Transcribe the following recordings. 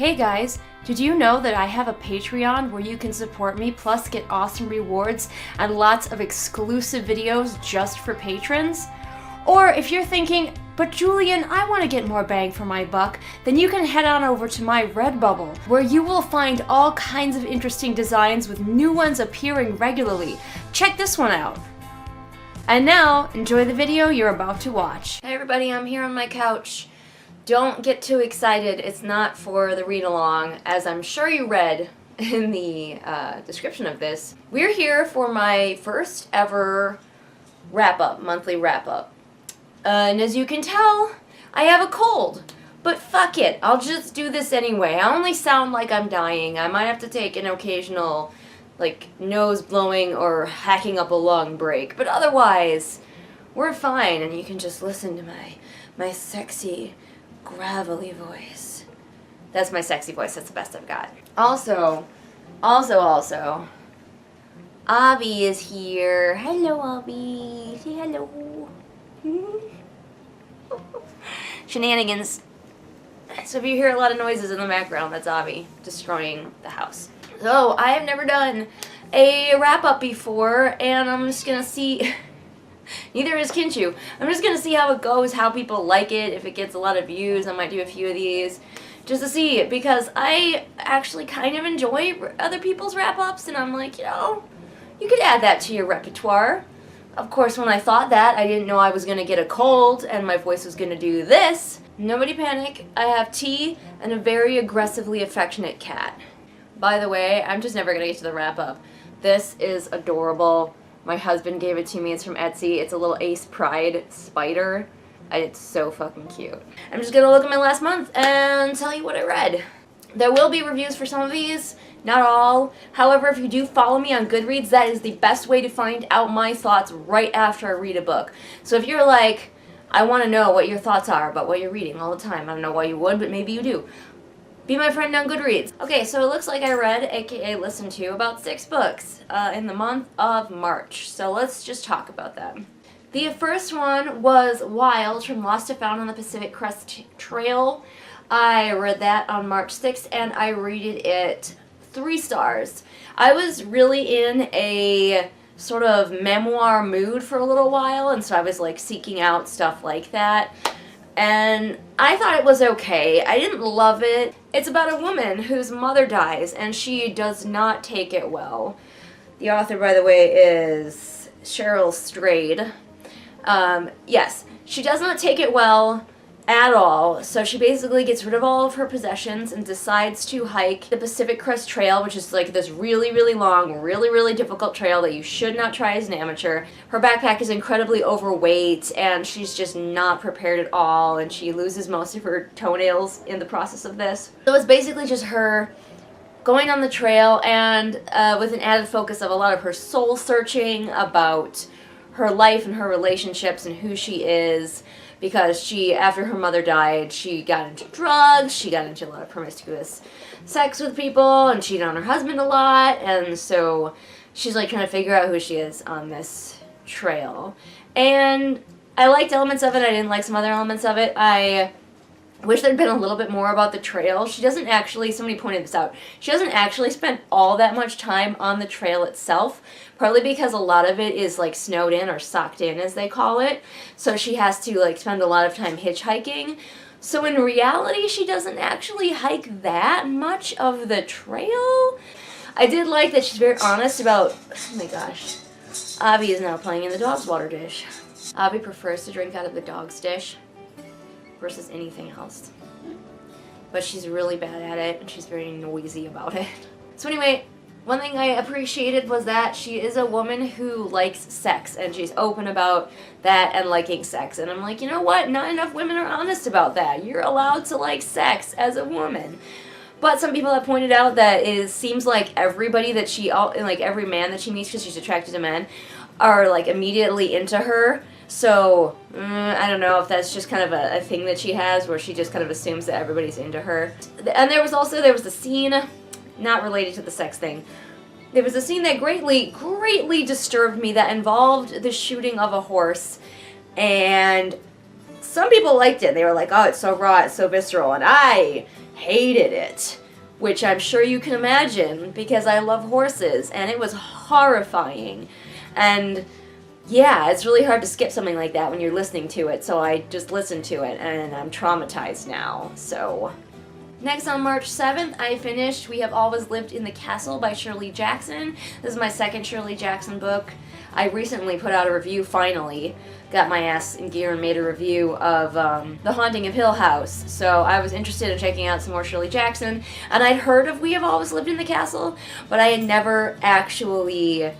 Hey guys, did you know that I have a Patreon where you can support me plus get awesome rewards and lots of exclusive videos just for patrons? Or if you're thinking, but Julian, I want to get more bang for my buck, then you can head on over to my Redbubble, where you will find all kinds of interesting designs with new ones appearing regularly. Check this one out. And now, enjoy the video you're about to watch. Hey everybody, I'm here on my couch. Don't get too excited, it's not for the read-along, as I'm sure you read in the description of this. We're here for my first ever wrap-up, monthly wrap-up. And as you can tell, I have a cold. But fuck it, I'll just do this anyway. I only sound like I'm dying. I might have to take an occasional, like, nose blowing or hacking up a lung break. But otherwise, we're fine, and you can just listen to my sexy, gravelly voice. That's my sexy voice, that's the best I've got. Also, Abby is here. Hello, Abby. Say hello. Shenanigans. So if you hear a lot of noises in the background, that's Abby destroying the house. So, I have never done a wrap-up before, and I'm just gonna see... Neither is Kinchu. I'm just gonna see how it goes, how people like it, if it gets a lot of views. I might do a few of these just to see, because I actually kind of enjoy other people's wrap-ups, and I'm like, you know, you could add that to your repertoire. Of course, when I thought that, I didn't know I was gonna get a cold and my voice was gonna do this. Nobody panic. I have tea and a very aggressively affectionate cat. By the way, I'm just never gonna get to the wrap-up. This is adorable. My husband gave it to me. It's from Etsy. It's a little Ace Pride spider. It's so fucking cute. I'm just gonna look at my last month and tell you what I read. There will be reviews for some of these, not all. However, if you do follow me on Goodreads, that is the best way to find out my thoughts right after I read a book. So if you're like, I want to know what your thoughts are about what you're reading all the time. I don't know why you would, but maybe you do. Be my friend on Goodreads. Okay, so it looks like I read, aka listened to, about 6 books in the month of March. So let's just talk about them. The first one was Wild from Lost to Found on the Pacific Crest Trail. I read that on March 6th and I rated it 3 stars. I was really in a sort of memoir mood for a little while, and so I was like seeking out stuff like that. And I thought it was okay. I didn't love it. It's about a woman whose mother dies, and she does not take it well. The author, by the way, is Cheryl Strayed. Yes, she does not take it well at all, so she basically gets rid of all of her possessions and decides to hike the Pacific Crest Trail, which is like this really, really long, really, really difficult trail that you should not try as an amateur. Her backpack is incredibly overweight, and she's just not prepared at all, and she loses most of her toenails in the process of this. So it's basically just her going on the trail, and with an added focus of a lot of her soul searching about her life and her relationships and who she is. Because she, after her mother died, she got into drugs, she got into a lot of promiscuous sex with people, and cheated on her husband a lot, and so she's like trying to figure out who she is on this trail. And I liked elements of it, I didn't like some other elements of it. I wish there'd been a little bit more about the trail. She doesn't actually, somebody pointed this out, she doesn't actually spend all that much time on the trail itself, partly because a lot of it is like snowed in or socked in as they call it, so she has to like spend a lot of time hitchhiking. So in reality, she doesn't actually hike that much of the trail. I did like that she's very honest about, oh my gosh, Abby is now playing in the dog's water dish. Abby prefers to drink out of the dog's dish versus anything else. But she's really bad at it, and she's very noisy about it. So anyway, one thing I appreciated was that she is a woman who likes sex, and she's open about that and liking sex. And I'm like, you know what? Not enough women are honest about that. You're allowed to like sex as a woman. But some people have pointed out that it seems like everybody that she, like every man that she meets, because she's attracted to men, are like immediately into her. So, I don't know if that's just kind of a thing that she has where she just kind of assumes that everybody's into her. And there was the scene, not related to the sex thing, there was a scene that greatly disturbed me that involved the shooting of a horse, and some people liked it. They were like, oh, it's so raw, it's so visceral, and I hated it, which I'm sure you can imagine because I love horses, and it was horrifying. And yeah, it's really hard to skip something like that when you're listening to it, so I just listened to it, and I'm traumatized now, so. Next, on March 7th, I finished We Have Always Lived in the Castle by Shirley Jackson. This is my second Shirley Jackson book. I recently put out a review, finally. Got my ass in gear and made a review of The Haunting of Hill House. So I was interested in checking out some more Shirley Jackson, and I'd heard of We Have Always Lived in the Castle, but I had never actually,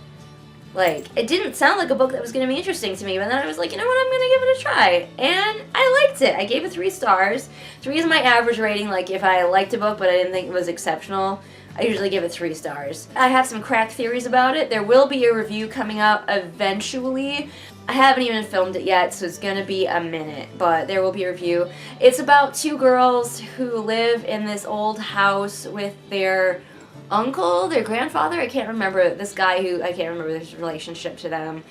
like, it didn't sound like a book that was going to be interesting to me, but then I was like, you know what, I'm going to give it a try, and I liked it. I gave it 3 stars. 3 is my average rating. Like, if I liked a book but I didn't think it was exceptional, I usually give it 3 stars. I have some crack theories about it. There will be a review coming out eventually. I haven't even filmed it yet, so it's going to be a minute, but there will be a review. It's about 2 girls who live in this old house with their uncle, their grandfather, I can't remember, this guy who, I can't remember his relationship to them.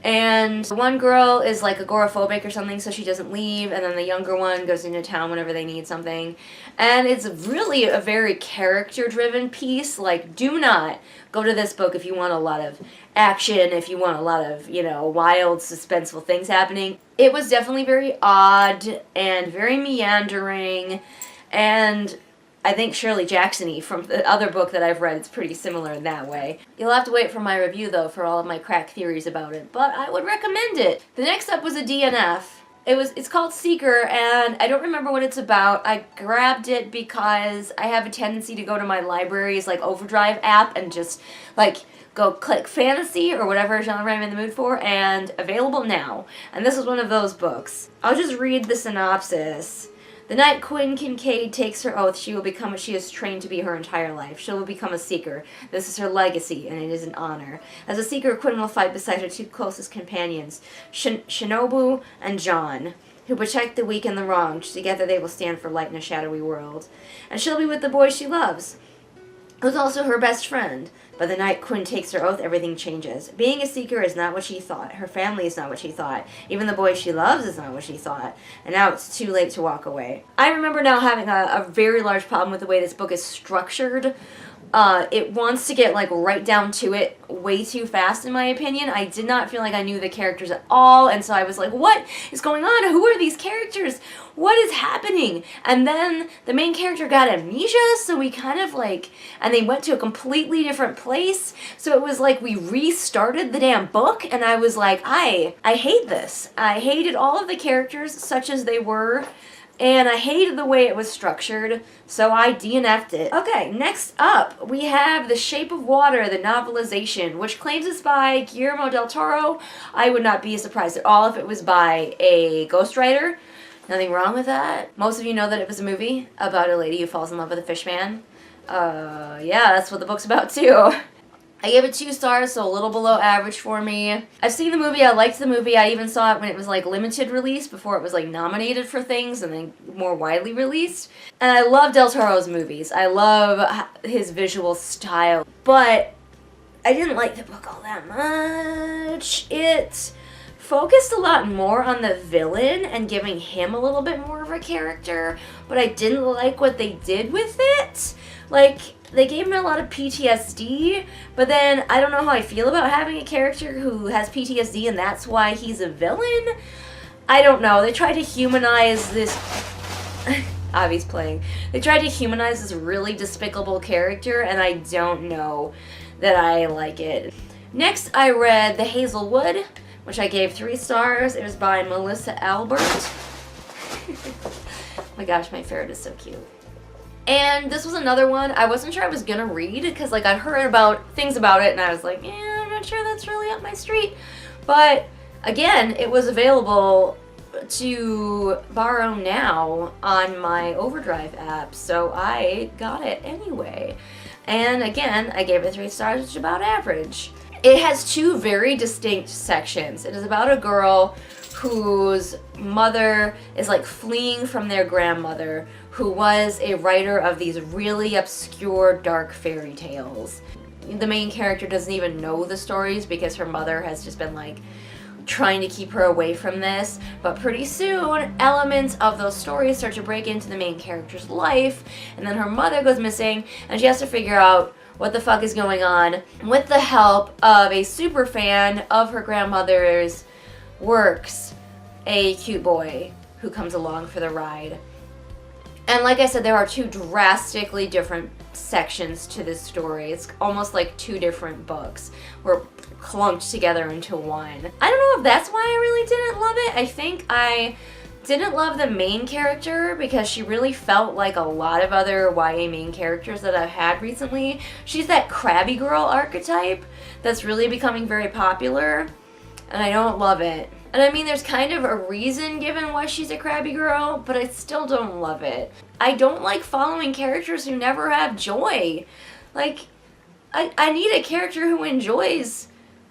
And one girl is like agoraphobic or something, so she doesn't leave, and then the younger one goes into town whenever they need something. And it's really a very character-driven piece. Like, do not go to this book if you want a lot of action, if you want a lot of, you know, wild, suspenseful things happening. It was definitely very odd and very meandering, and I think Shirley Jackson-y from the other book that I've read is pretty similar in that way. You'll have to wait for my review, though, for all of my crack theories about it, but I would recommend it. The next up was a DNF. It's called Seeker, and I don't remember what it's about. I grabbed it because I have a tendency to go to my library's, like, Overdrive app and just, like, go click fantasy or whatever genre I'm in the mood for, and available now. And this is one of those books. I'll just read the synopsis. The night Quinn Kincaid takes her oath, she will become what she is trained to be her entire life. She will become a seeker. This is her legacy, and it is an honor. As a seeker, Quinn will fight beside her 2 closest companions, Shinobu and John, who protect the weak and the wrong. Together they will stand for light in a shadowy world. And she'll be with the boy she loves, who's also her best friend. But the night Quinn takes her oath, everything changes. Being a seeker is not what she thought. Her family is not what she thought. Even the boy she loves is not what she thought. And now it's too late to walk away. I remember now having a very large problem with the way this book is structured. It wants to get, like, right down to it way too fast, in my opinion. I did not feel like I knew the characters at all, and so I was like, what is going on? Who are these characters? What is happening? And then the main character got amnesia, so we kind of, like, and they went to a completely different place, so it was like we restarted the damn book, and I was like, I hate this. I hated all of the characters, such as they were, and I hated the way it was structured, so I DNF'd it. Okay, next up, we have The Shape of Water, the novelization, which claims it's by Guillermo del Toro. I would not be surprised at all if it was by a ghostwriter. Nothing wrong with that. Most of you know that it was a movie about a lady who falls in love with a fish man. Yeah, that's what the book's about too. I gave it 2 stars, so a little below average for me. I've seen the movie, I liked the movie, I even saw it when it was like limited release, before it was like nominated for things and then more widely released. And I love Del Toro's movies. I love his visual style, but I didn't like the book all that much. It focused a lot more on the villain and giving him a little bit more of a character, but I didn't like what they did with it. Like, they gave him a lot of PTSD, but then I don't know how I feel about having a character who has PTSD and that's why he's a villain. I don't know. They tried to humanize this... Avi's playing. They tried to humanize this really despicable character, and I don't know that I like it. Next, I read The Hazelwood, which I gave 3 stars. It was by Melissa Albert. Oh my gosh, my ferret is so cute. And this was another one I wasn't sure I was gonna read, because like I'd heard about things about it and I was like, yeah, I'm not sure that's really up my street. But again, it was available to borrow now on my Overdrive app, so I got it anyway. And again, I gave it 3 stars, which is about average. It has 2 very distinct sections. It is about a girl whose mother is like fleeing from their grandmother, who was a writer of these really obscure dark fairy tales. The main character doesn't even know the stories because her mother has just been like trying to keep her away from this, but pretty soon elements of those stories start to break into the main character's life, and then her mother goes missing and she has to figure out what the fuck is going on with the help of a super fan of her grandmother's works, a cute boy who comes along for the ride. And like I said, there are two drastically different sections to this story. It's almost like two different books were clunked together into one. I don't know if that's why I really didn't love it. I think I didn't love the main character because she really felt like a lot of other YA main characters that I've had recently. She's that crabby girl archetype that's really becoming very popular, and I don't love it. And I mean, there's kind of a reason given why she's a crabby girl, but I still don't love it. I don't like following characters who never have joy. Like, I need a character who enjoys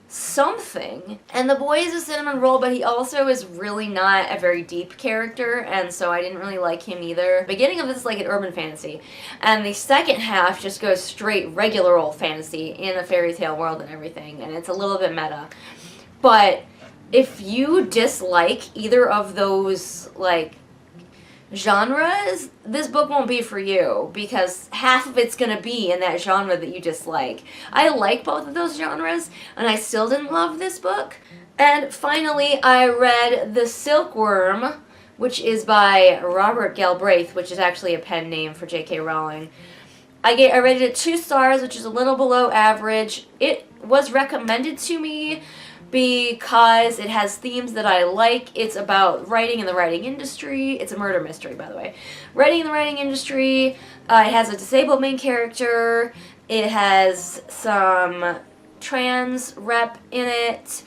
something. And the boy is a cinnamon roll, but he also is really not a very deep character, and so I didn't really like him either. The beginning of this is like an urban fantasy, and the second half just goes straight regular old fantasy in a fairy tale world and everything, and it's a little bit meta. But if you dislike either of those, like, genres, this book won't be for you, because half of it's gonna be in that genre that you dislike. I like both of those genres, and I still didn't love this book. And finally, I read The Silkworm, which is by Robert Galbraith, which is actually a pen name for J.K. Rowling. I rated it 2 stars, which is a little below average. It was recommended to me because it has themes that I like. It's about writing in the writing industry. It's a murder mystery, by the way. Writing in the writing industry. It has a disabled main character. It has some trans rep in it.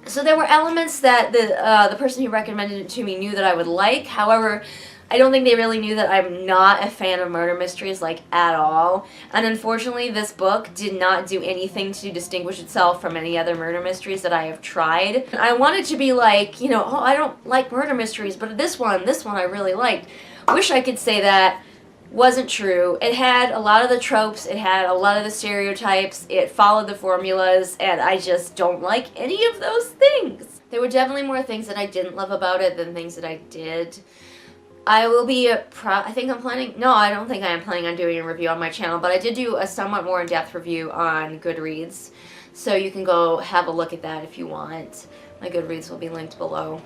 So there were elements that the person who recommended it to me knew that I would like. However, I don't think they really knew that I'm not a fan of murder mysteries, like, at all. And unfortunately, this book did not do anything to distinguish itself from any other murder mysteries that I have tried. And I wanted to be like, you know, oh, I don't like murder mysteries, but this one I really liked. Wish I could say that. Wasn't true. It had a lot of the tropes, it had a lot of the stereotypes, it followed the formulas, and I just don't like any of those things. There were definitely more things that I didn't love about it than things that I did. I will be, I don't think I am planning on doing a review on my channel, but I did do a somewhat more in-depth review on Goodreads, so you can go have a look at that if you want. My Goodreads will be linked below,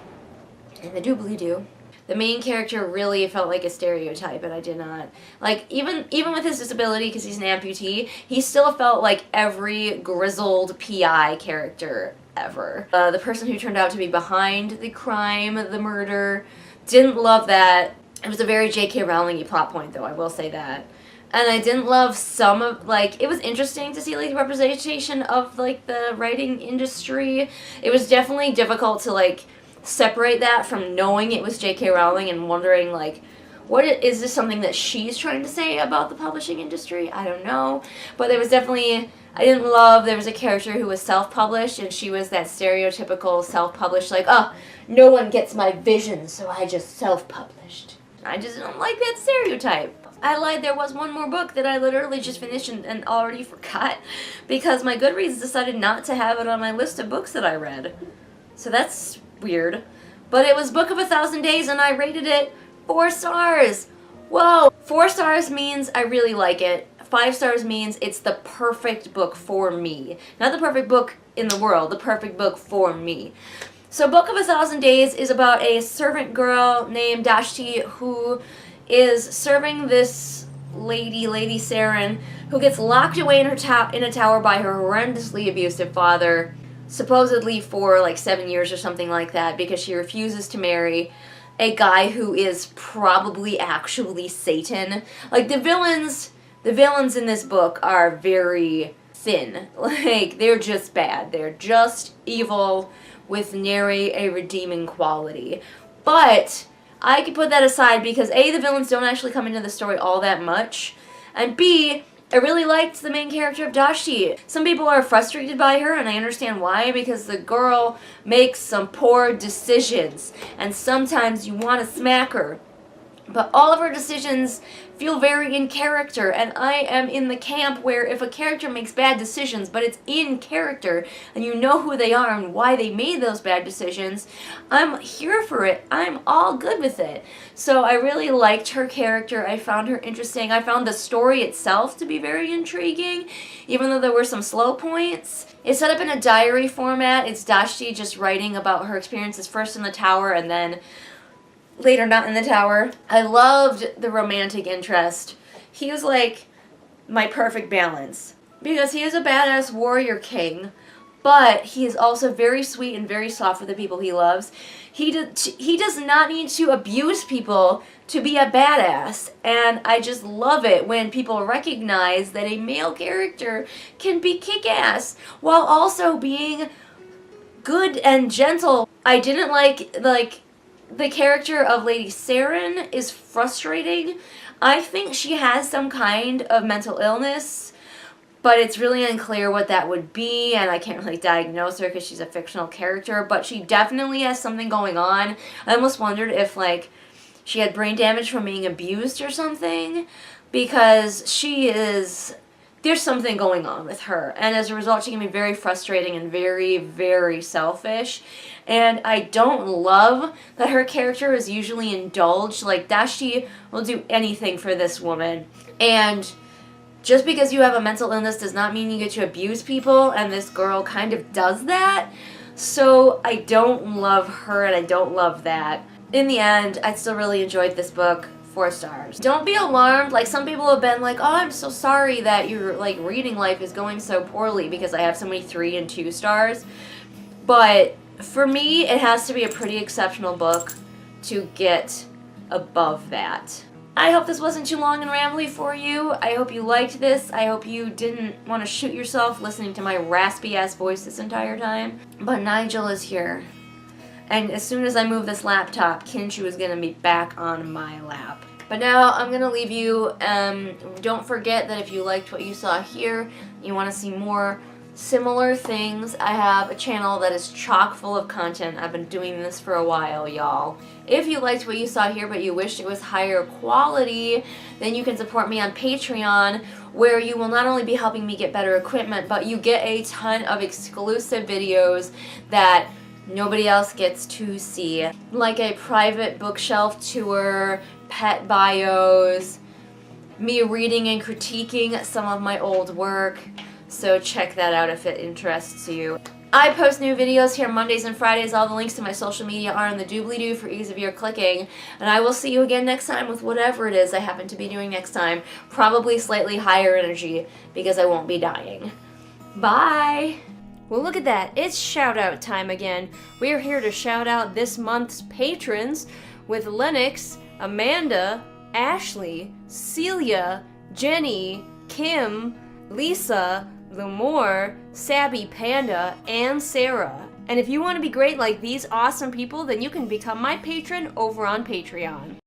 and the doobly-doo. The main character really felt like a stereotype, and I did not. Like, even with his disability, because he's an amputee, he still felt like every grizzled PI character ever. The person who turned out to be behind the crime, the murder, didn't love that. It was a very J.K. Rowling-y plot point, though, I will say that. And I didn't love some of, like, it was interesting to see, like, the representation of, like, the writing industry. It was definitely difficult to, like, separate that from knowing it was J.K. Rowling and wondering, like, is this something that she's trying to say about the publishing industry? I don't know. But there was definitely, I didn't love, there was a character who was self-published, and she was that stereotypical self-published, like, oh, no one gets my vision, so I just self-published. I just don't like that stereotype. I lied, there was one more book that I literally just finished and already forgot, because my Goodreads decided not to have it on my list of books that I read. So that's weird. But it was Book of 1,000 Days, and I rated it 4 stars. Whoa! 4 stars means I really like it. 5 stars means it's the perfect book for me. Not the perfect book in the world, the perfect book for me. So Book of 1,000 Days is about a servant girl named Dashti who is serving this Lady Saren, who gets locked away in a tower by her horrendously abusive father, supposedly for like 7 years or something like that, because she refuses to marry a guy who is probably actually Satan. Like, the villains in this book are very thin. Like, they're just bad. They're just evil with nary a redeeming quality. But I could put that aside because A, the villains don't actually come into the story all that much, and B, I really liked the main character of Dashti. Some people are frustrated by her, and I understand why, because the girl makes some poor decisions, and sometimes you want to smack her. but all of her decisions feel very in character, and I am in the camp where if a character makes bad decisions, but it's in character, and you know who they are and why they made those bad decisions, I'm here for it. I'm all good with it. So I really liked her character. I found her interesting. I found the story itself to be very intriguing, even though there were some slow points. It's set up in a diary format. It's Dashti just writing about her experiences first in the tower and then later not in the tower. I loved the romantic interest. He was like my perfect balance because he is a badass warrior king, but he is also very sweet and very soft with the people he loves. He does not need to abuse people to be a badass, and I just love it when people recognize that a male character can be kick-ass while also being good and gentle. I didn't like the character of Lady Saren is frustrating. I think she has some kind of mental illness, but it's really unclear what that would be, and I can't really diagnose her because she's a fictional character, but she definitely has something going on. I almost wondered if, like, she had brain damage from being abused or something, because she is... there's something going on with her, and as a result she can be very frustrating and very, very selfish, and I don't love that her character is usually indulged. Like, Dashti will do anything for this woman, and just because you have a mental illness does not mean you get to abuse people, and this girl kind of does that, so I don't love her and I don't love that. In the end, I still really enjoyed this book. 4 stars. Don't be alarmed. Like, some people have been like, oh, I'm so sorry that your like reading life is going so poorly because I have so many 3 and 2 stars. But for me, it has to be a pretty exceptional book to get above that. I hope this wasn't too long and rambly for you. I hope you liked this. I hope you didn't want to shoot yourself listening to my raspy ass voice this entire time. But Nigel is here. And as soon as I move this laptop, Kinshu is going to be back on my lap. But now I'm going to leave you. Don't forget that if you liked what you saw here, you want to see more similar things, I have a channel that is chock full of content. I've been doing this for a while, y'all. If you liked what you saw here but you wished it was higher quality, then you can support me on Patreon, where you will not only be helping me get better equipment, but you get a ton of exclusive videos that nobody else gets to see, like a private bookshelf tour, pet bios, me reading and critiquing some of my old work, so check that out if it interests you. I post new videos here Mondays and Fridays. All the links to my social media are in the doobly-doo for ease of your clicking, and I will see you again next time with whatever it is I happen to be doing next time, probably slightly higher energy because I won't be dying. Bye! Well, look at that. It's shout-out time again. We're here to shout out this month's patrons with Lennox, Amanda, Ashley, Celia, Jenny, Kim, Lisa, Lumore, Sabby Panda, and Sarah. And if you want to be great like these awesome people, then you can become my patron over on Patreon.